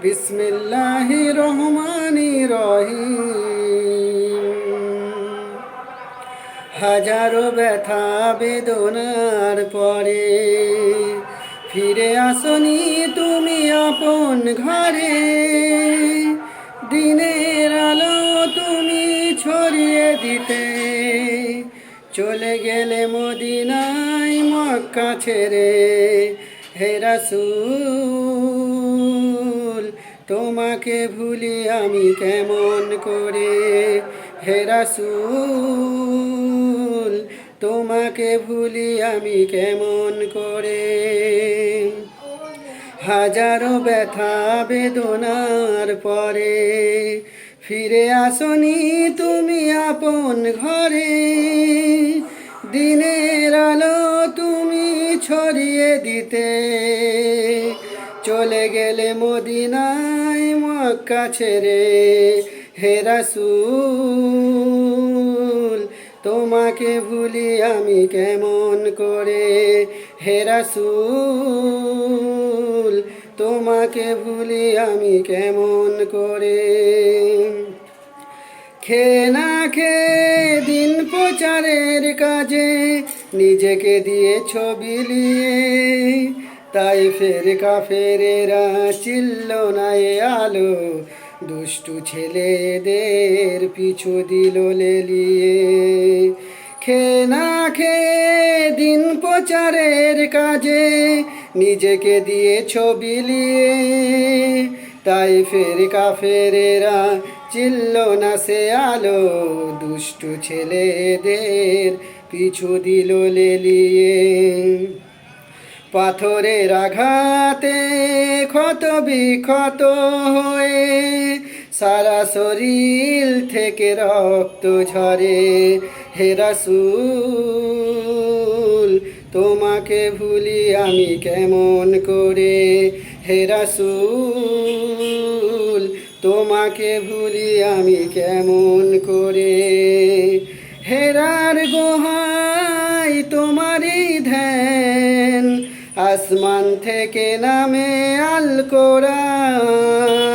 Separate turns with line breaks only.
বিসমিল্লাহির রহমানির রহিম। হাজারো ব্যথা বেদনার পরে ফিরে আসনি তুমি আপন ঘরে। দিনের আলো তুমি ছড়িয়ে দিতে চলে গেলে মদিনায় মক্কা ছেড়ে। হে রাসূল তোমাকে ভুলি আমি কেমন করে। হে রাসূল তোমাকে ভুলি আমি কেমন করে। হাজারো ব্যথা বেদনার পরে ফিরে আসনি তুমি আপন ঘরে। দিনের আলো তুমি ছড়িয়ে দিতে চলে গেলে মদিনায় মক্কা ছেড়ে। হে রাসূল তোমাকে ভুলি আমি কেমন করে। হে রাসূল তোমাকে ভুলি আমি কেমন করে। খেয়ে না খেয়ে দিন প্রচারের কাজে নিজেকে দিয়েছ বিলিয়ে। তাইফের কাফেরেরা চিল্ল না এ আলো, দুষ্টু ছেলেদের পিছু দিল লেলিয়ে। খেয়ে না খেয়ে দিন প্রচারের কাজে নিজেকে দিয়েছ বিলিয়ে। তাইফের কাফেরেরা চিল্ল না সে আলো, দুষ্টু ছেলেদের পিছু দিল লেলিয়ে। পাথরের আঘাতে ক্ষত বিক্ষত হয়ে সারা শরীর থেকে রক্ত ঝরে। হে রাসূল তোমাকে ভুলি আমি কেমন করে। হে রাসূল তোমাকে ভুলি আমি কেমন করে। হেরার গোহাই তোমারই ধ্যান, আসমান থেকে নামে আল কোরআন।